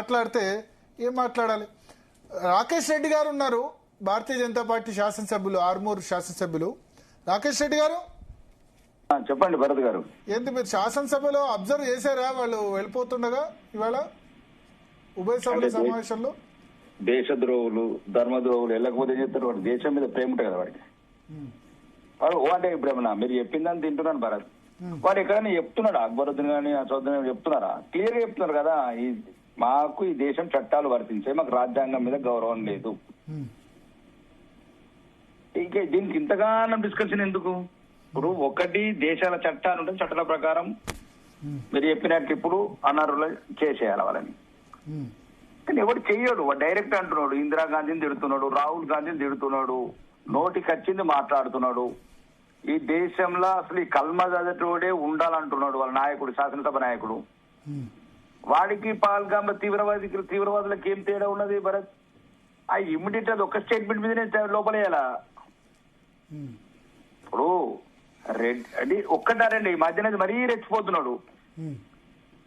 మాట్లాడితే ఏం మాట్లాడాలి? రాకేష్ రెడ్డి గారు ఉన్నారు, భారతీయ జనతా పార్టీ శాసనసభ్యులు, ఆర్మూర్ శాసనసభ్యులు. రాకేష్ రెడ్డి గారు చెప్పండి భరత్ గారు. ఏంటి మీరు శాసనసభలో అబ్జర్వ్ చేశారా వాళ్ళు వెళ్ళిపోతుండగా ఇవాళ ఉభయ సభల సమావేశంలో? దేశద్రోహులు, ధర్మద్రోహులు వెళ్ళకపోతే ఏం చెప్తారు? వాడు దేశం మీద ప్రేమ ఉంటుంది కదా వాడికి. వాడు అంటే ఇప్పుడు ఏమన్నా మీరు చెప్పిందని తింటున్నాను భరత్. వాడు ఎక్కడైనా చెప్తున్నాడు, అక్బరుద్దీన్ కానీ అసదుద్దీన్ చెప్తున్నారా? క్లియర్ గా చెప్తున్నారు కదా, మాకు ఈ దేశం చట్టాలు వర్తించాయి, మాకు రాజ్యాంగం మీద గౌరవం లేదు. ఇంకా దీనికి ఇంతగానో డిస్కషన్ ఎందుకు? ఇప్పుడు ఒకటి దేశాల చట్టాలు ఉంటాయి, చట్టాల ప్రకారం మీరు చెప్పినట్టు ఇప్పుడు అనర్హులు చేసేయాలి వాళ్ళని. కానీ ఎవడు చెయ్యడు, వాడు డైరెక్ట్ అంటున్నాడు. ఇందిరాగాంధీని తిడుతున్నాడు, రాహుల్ గాంధీని తిడుతున్నాడు, నోటికి వచ్చింది మాట్లాడుతున్నాడు. ఈ దేశంలో అసలు ఈ కల్మ చదటోడే ఉండాలంటున్నాడు వాళ్ళ నాయకుడు, శాసనసభ నాయకుడు. వాడికి పాల్గామ తీవ్రవాదులకు ఏం తేడా ఉన్నది భరత్? ఆ ఇమ్మీడియట్ అది ఒక స్టేట్మెంట్ మీదనే లోపలేయాలా? ఇప్పుడు రెడ్ అది ఒక్కటారండి, ఈ మధ్యన మరీ రెచ్చిపోతున్నాడు.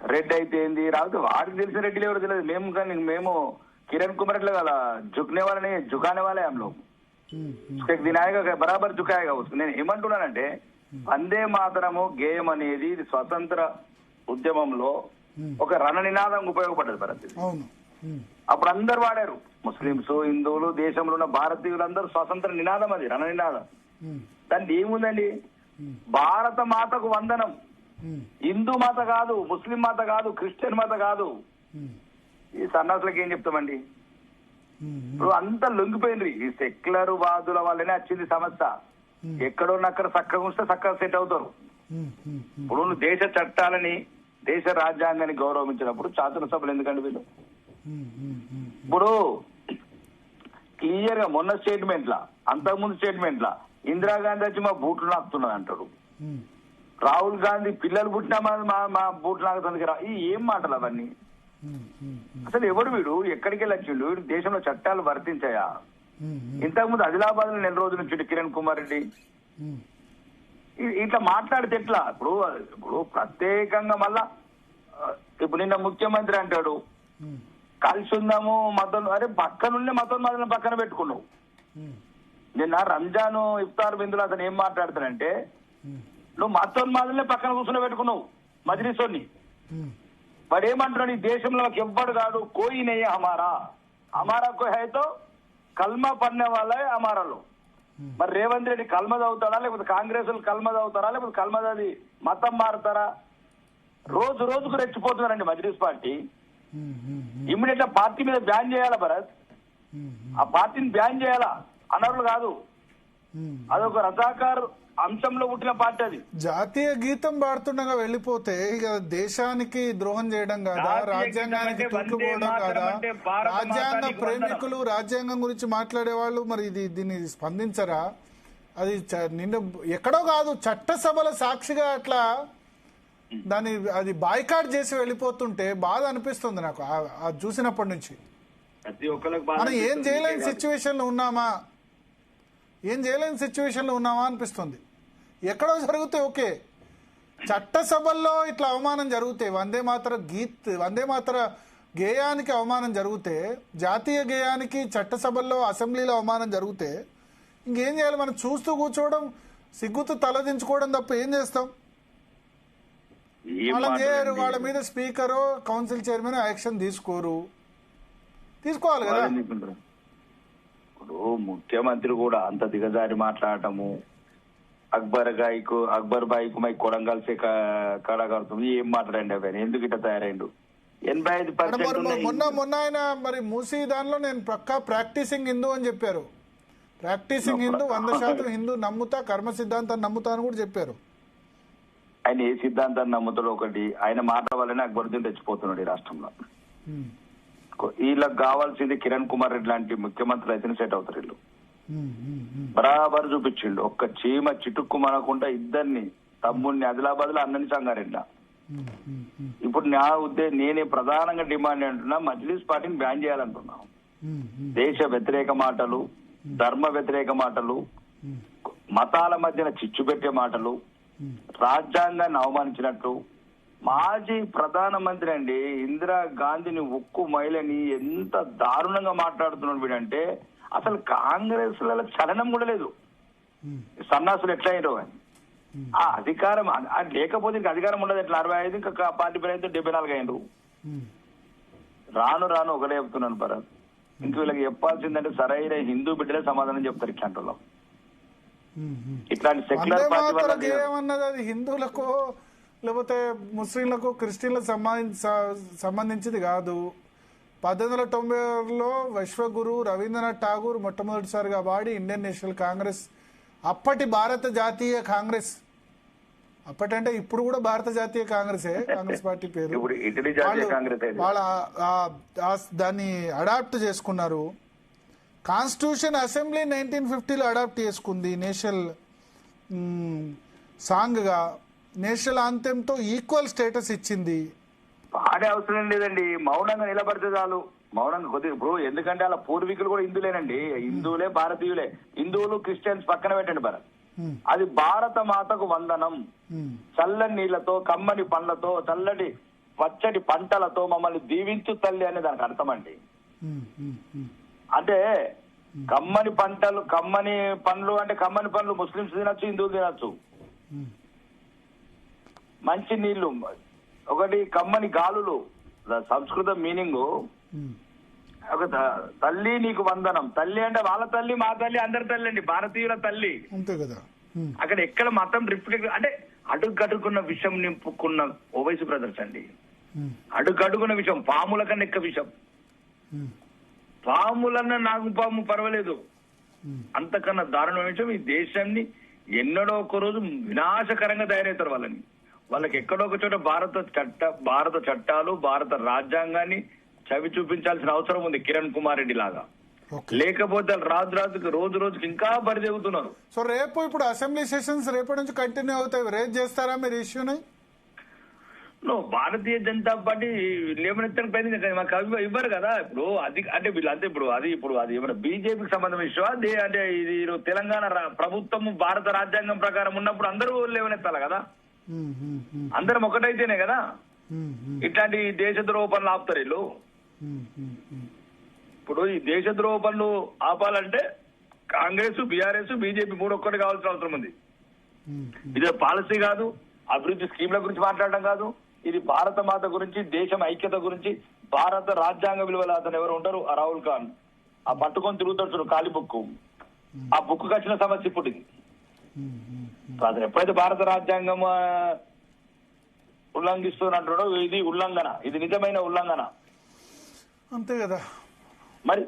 రెడ్ అయితే ఏంది రాదు, వాడికి తెలిసిన రెడ్డిలు ఎవరు తెలియదు. మేము కానీ మేము కిరణ్ కుమార్ రెడ్డి కదా జుక్నే వాళ్ళని జుకానే వాళ్ళే ఆమెలో దినాయగా బరాబర్ జుకాయగా వస్తుంది. నేను ఏమంటున్నానంటే వందే మాతరము గేయం అనేది ఇది స్వతంత్ర ఉద్యమంలో ఒక రణనినాదం ఉపయోగపడ్డది భరత్. అప్పుడు అందరు వాడారు, ముస్లింస్, హిందువులు, దేశంలో ఉన్న భారతీయులందరూ స్వతంత్ర నినాదం, అది రణనినాదం. దాన్ని ఏముందండి, భారత మాతకు వందనం. హిందూ మాత కాదు, ముస్లిం మాత కాదు, క్రిస్టియన్ మాత కాదు. ఈ సన్నాసులకు ఏం చెప్తామండి? ఇప్పుడు అంతా లొంగిపోయింది. ఈ సెక్యులర్ వాదుల వల్లనే వచ్చింది సమస్య. ఎక్కడున్నక్కడ చక్కగా ఉంటే చక్కగా సెట్ అవుతారు. ఇప్పుడు దేశ చట్టాలని, దేశ రాజ్యాంగాన్ని గౌరవించినప్పుడు శాసనసభలు ఎందుకండి వీళ్ళు? ఇప్పుడు క్లియర్ గా మొన్న స్టేట్మెంట్ లా, అంతకుముందు స్టేట్మెంట్ లా ఇందిరాగాంధీ వచ్చి మా బూట్లు నాకుతున్నది అంటాడు. రాహుల్ గాంధీ పిల్లలు పుట్టినా మా బూట్లు నాకుతుంది. ఈ ఏం మాటలు అవన్నీ? అసలు ఎవడు వీడు? ఎక్కడికి వెళ్ళి వచ్చిండు వీడు? దేశంలో చట్టాలు వర్తించాయా? ఇంతకుముందు ఆదిలాబాద్ లో 4 రోజులు నుంచి కిరణ్ కుమార్ రెడ్డి ఇట్లా మాట్లాడితే ఎట్లా? ఇప్పుడు ప్రత్యేకంగా మళ్ళా ఇప్పుడు నిన్న ముఖ్యమంత్రి అంటాడు కలిసి ఉందాము మతం. అరే పక్కనుండే మతం మాదిరి పక్కన పెట్టుకున్నావు. నిన్న రంజాన్ ఇఫ్తార్ బిందులో అతను ఏం మాట్లాడతానంటే నువ్వు మతోన్మాదులనే పక్కన కూర్చుని పెట్టుకున్నావు మజ్లిసోని. వాడు ఏమంటున్నాడు, ఈ దేశంలో ఎవ్వడు కాదు, కోయి నయ్యే హమారా కోయి హైతో కల్మా పన్నే వాళ్ళ హమారాలో. మరి రేవంత్ రెడ్డి కల్మ చదువుతాడా, లేకపోతే కాంగ్రెస్ కల్మ చదువుతారా, లేకపోతే కల్మ చదివి మతం మారుతారా? రోజు రోజుకు రెచ్చిపోతున్నారండి మజ్లిస్ పార్టీ. ఇమ్మీడియట్ పార్టీ మీద బ్యాన్ చేయాలా భరత్? ఆ పార్టీని బ్యాన్ చేయాలా, అనర్హులు కాదు. అదొక రజాకార్ అంశంలో పుట్టిన పార్టీ అది. జాతీయ గీతం పాడుతుండగా వెళ్ళిపోతే ఇక దేశానికి ద్రోహం చేయడం కాదా, రాజ్యాంగానికి తూకిపోవడం కాదా? రాజ్యాంగ ప్రేమికులు, రాజ్యాంగం గురించి మాట్లాడే వాళ్ళు మరి దీన్ని స్పందించరా? అది నిన్న ఎక్కడో కాదు, చట్టసభల సాక్షిగా అట్లా దాన్ని అది బాయ్కాట్ చేసి వెళ్ళిపోతుంటే బాధ అనిపిస్తుంది నాకు అది చూసినప్పటి నుంచి. మనం ఏం చేయలేని సిచ్యువేషన్ లో ఉన్నామా, ఏం చేయలేని సిచ్యువేషన్ లో ఉన్నామా అనిపిస్తుంది. ఎక్కడో జరిగితే ఓకే, చట్టసభల్లో ఇట్లా అవమానం జరిగితే, వందే మాతర గేయానికి అవమానం జరిగితే, జాతీయ గేయానికి చట్టసభల్లో అసెంబ్లీలో అవమానం జరిగితే ఇంకేం చేయాలి? మనం చూస్తూ కూర్చోవడం, సిగ్గుతూ తలదించుకోవడం తప్ప ఏం చేస్తాం? వాళ్ళ మీద స్పీకరు, కౌన్సిల్ చైర్మన్ యాక్షన్ తీసుకోవాలి కదా. ఇప్పుడు ముఖ్యమంత్రి కూడా అంత దిగజారి మాట్లాడటము, అక్బర్ బాయికు మై కొడంగల్ సే కడగడుతుంది, ఏం మాట్లాడండి అవన్నీ? ఎందుకు ఇట్లా తయారైండు? 85% మొన్న ఆయన మరి మూసీ దానిలో నేను పక్కా ప్రాక్టీసింగ్ హిందూ అని చెప్పారు. ప్రాక్టీసింగ్ హిందూ, 100% హిందూ నమ్ముతా, కర్మ సిద్ధాంతాన్ని నమ్ముతా అని కూడా చెప్పారు. ఆయన ఏ సిద్ధాంతాన్ని నమ్ముతాడు? ఒకటి, ఆయన మాట వల్లనే అక్బరుద్దీన్ తెచ్చిపోతున్నాడు ఈ రాష్ట్రంలో. వీళ్ళకి కావాల్సింది కిరణ్ కుమార్ రెడ్డి లాంటి ముఖ్యమంత్రులు అయితేనే సెట్ అవుతారు. వీళ్ళు బరాబర్ చూపించిండు, ఒక్క చీమ చిటుక్కు మనకుండా ఇద్దరిని, తమ్ముడిని ఆదిలాబాద్ లో, అన్నని సంగారెడ్డి. ఇప్పుడు నేనే ప్రధానంగా డిమాండ్ అంటున్నా, మజ్లిస్ పార్టీని బ్యాన్ చేయాలంటున్నాం. దేశ వ్యతిరేక మాటలు, ధర్మ వ్యతిరేక మాటలు, మతాల మధ్యన చిచ్చు పెట్టే మాటలు, రాజ్యాంగాన్ని అవమానించినట్టు, మాజీ ప్రధానమంత్రి అండి ఇందిరా గాంధీని ఉక్కు మహిళని ఎంత దారుణంగా మాట్లాడుతున్నాడు వీడంటే అసలు కాంగ్రెస్ లలో చలనం కూడా లేదు. సన్నాసులు ఎట్లా అయ్యారో అని ఆ అధికారం లేకపోతే ఇంకా అధికారం ఉండదు. ఎట్లా 65 ఇంకా పార్టీ పేరు అయితే 74 అయ్యారు. రాను రాను ఒకటే చెప్తున్నాను భరత్, ఇంక వీళ్ళకి చెప్పాల్సిందంటే సరైన హిందూ బిడ్డలే సమాధానం చెప్తారు ఇట్లాంటి వాళ్ళు. ఇట్లాంటి సెక్యులర్ పార్టీ వల్ల ఏమన్నది అది హిందువులకు లేకపోతే ముస్లింలకు క్రిస్టియన్లకు సంబంధించింది కాదు. 1890లో విశ్వగురు రవీంద్రనాథ్ ఠాగూర్ మొట్టమొదటిసారిగా వాడి ఇండియన్ నేషనల్ కాంగ్రెస్, అప్పటి భారత జాతీయ కాంగ్రెస్, అప్పటంటే ఇప్పుడు కూడా భారత జాతీయ కాంగ్రెసే కాంగ్రెస్ పార్టీ పేరు, వాళ్ళ దాన్ని అడాప్ట్ చేసుకున్నారు. కాన్స్టిట్యూషన్ అసెంబ్లీ 1950లో అడాప్ట్ చేసుకుంది నేషనల్ సాంగ్ గా. నేషనల్ ఆంథెంతో ఈక్వల్ స్టేటస్ ఇచ్చింది. పాడే అవసరం లేదండి, మౌనంగా నిలబడితే చాలు. మౌనంగా కొద్దిగా ఇప్పుడు ఎందుకంటే అలా పూర్వీకులు కూడా హిందువులేనండి, హిందువులే భారతీయులే. హిందువులు క్రిస్టియన్స్ పక్కన పెట్టండి భరత్. అది భారత మాతకు వందనం, చల్లని నీళ్లతో కమ్మని పండ్లతో చల్లటి పచ్చటి పంటలతో మమ్మల్ని దీవించు తల్లి అనే దానికి అర్థం అండి. అంటే కమ్మని పండ్లు అంటే కమ్మని పండ్లు ముస్లింస్ తినచ్చు, హిందువులు తినచ్చు. మంచి నీళ్లు, ఒకటి కమ్మని గాలులు. సంస్కృత మీనింగ్ ఒక తల్లి నీకు వందనం. తల్లి అంటే వాళ్ళ తల్లి, మా తల్లి, అందరి తల్లి అండి, భారతీయుల తల్లి. అంతే కదా. అక్కడ ఎక్కడ మతం రిఫ్లెక్ట్ అంటే అడుగడుగున్న విషయం నింపుకున్న ఓవైసీ బ్రదర్స్ అండి. అడుగడుగున్న విషయం, పాముల కన్నా ఎక్కువ విషయం. పాములన్న నాగుపాము పర్వాలేదు, అంతకన్నా దారుణ విషయం. ఈ దేశాన్ని ఎన్నడో ఒక రోజు వినాశకరంగా తయారవుతారు వాళ్ళకి ఎక్కడో ఒక చోట భారత చట్టాలు, భారత రాజ్యాంగాన్ని చవి చూపించాల్సిన అవసరం ఉంది కిరణ్ కుమార్ రెడ్డి లాగా. లేకపోతే రోజు రోజుకి ఇంకా బరిదెగుతున్నారు. సో రేపు ఇప్పుడు అసెంబ్లీ సెషన్స్ రేపటి నుంచి కంటిన్యూ అవుతాయి. రేపు చేస్తారా మీరు ఇష్యూని? భారతీయ జనతా పార్టీ లేవనెత్తడానికి ప్రయత్నం మాకు ఇవ్వరు కదా. ఇప్పుడు అది అంటే వీళ్ళంతా ఇప్పుడు అది ఏమైనా బీజేపీకి సంబంధం ఇష్యూ అంటే ఇది తెలంగాణ ప్రభుత్వం భారత రాజ్యాంగం ప్రకారం ఉన్నప్పుడు అందరూ లేవనెత్తాలి కదా, అందరం ఒకటైతేనే కదా ఇట్లాంటి దేశద్రోహ పనులు ఆపుతారు వీళ్ళు. ఇప్పుడు ఈ దేశద్రోహ పనులు ఆపాలంటే కాంగ్రెస్, బీఆర్ఎస్, బీజేపీ మూడు ఒక్కటి కావాల్సిన అవసరం ఉంది. ఇదే పాలసీ కాదు, అభివృద్ధి స్కీమ్ల గురించి మాట్లాడడం కాదు. ఇది భారత మాత గురించి, దేశం ఐక్యత గురించి, భారత రాజ్యాంగ విలువలు. అతను ఎవరు ఉంటారు, ఆ రాహుల్ ఖాన్, ఆ పట్టుకొని తిరుగుతాడు ఖాళీ బుక్. ఆ బుక్ వచ్చిన సమస్య ఇప్పుడు ఇది. అతను ఎప్పుడైతే భారత రాజ్యాంగం ఉల్లంఘిస్తున్నట్టు ఇది ఉల్లంఘన, ఇది నిజమైన ఉల్లంఘన. అంతే కదా మరి.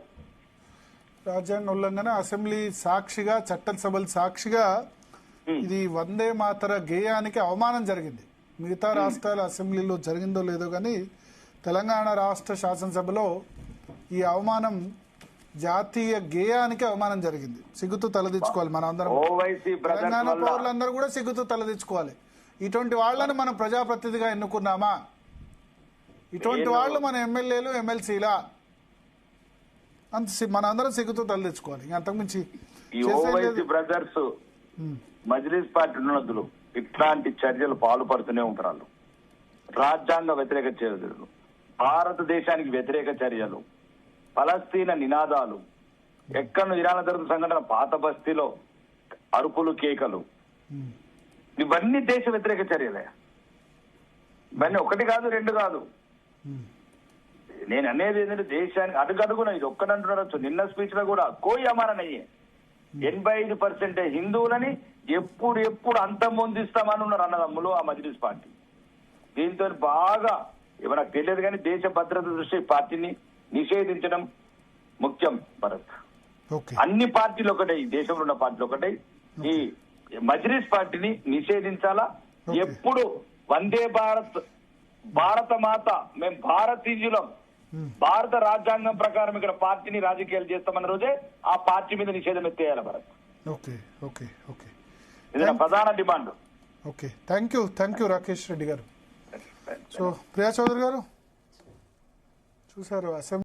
రాజ్యాంగ ఉల్లంఘన, అసెంబ్లీ సాక్షిగా, చట్టసభల సాక్షిగా ఇది వందే మాతర గేయానికి అవమానం జరిగింది. మిగతా రాష్ట్రాల అసెంబ్లీలో జరిగిందో లేదో కానీ తెలంగాణ రాష్ట్ర శాసనసభలో ఈ అవమానం, జాతీయ గేయానికి అవమానం జరిగింది. సిగ్గుతూ తలదించుకోవాలి మన అందరం, తెలంగాణ పౌరులందరూ కూడా సిగ్గుతూ తలదించుకోవాలి. ఇటువంటి వాళ్ళని మనం ప్రజాప్రతినిధిగా ఎన్నుకున్నామా? ఇటువంటి వాళ్ళు మన ఎమ్మెల్యేలు, ఎమ్మెల్సీలా? అంత మన అందరం సిగ్గుతూ తలదించుకోవాలి. అంతకుమించి బ్రదర్స్ మజ్లిస్ పార్టీ ఉన్నతులు ఇట్లాంటి చర్యలు పాల్పడుతూనే ఉంటారు. వాళ్ళు రాజ్యాంగ వ్యతిరేక చర్యలు, భారతదేశానికి వ్యతిరేక చర్యలు, ఫలస్తీన నినాదాలు, ఎక్కడ ఇరాన్ జరుగుతున్న సంఘటన, పాత బస్తీలో అరుపులు, కేకలు, ఇవన్నీ దేశ వ్యతిరేక చర్యలే. ఇవన్నీ ఒకటి కాదు, రెండు కాదు. నేను అనేది ఏంటంటే దేశానికి అడుగడుగున ఇది ఒక్కడంటున్నారు. నిన్న స్పీచ్ లో కూడా కోయి అమారనయ్యే 85% హిందువులని ఎప్పుడు అంతమొందిస్తామని ఉన్నారు అన్నదమ్ములు ఆ మజ్లిస్ పార్టీ. దీంతో బాగా నాకు తెలియదు కానీ దేశ భద్రత దృష్టి పార్టీని నిషేధించడం ముఖ్యం భరత్. అన్ని పార్టీలు ఒకటే, ఈ దేశంలో ఉన్న పార్టీలు ఒకటే, ఈ మజ్లిస్ పార్టీని నిషేధించాలా. ఎప్పుడు వందే భారత్, భారత మాత, మేము భారతీయులం, భారత రాజ్యాంగం ప్రకారం ఇక్కడ పార్టీని రాజకీయాలు చేస్తామన్న రోజే ఆ పార్టీ మీద నిషేధం ఎత్తేయాలి భరత్. ఇది నా ప్రధాన demand. Okay, thank you Rakesh Reddy గారు. సో ప్రియా చౌదరి గారు చూసారు అసెంబ్లీ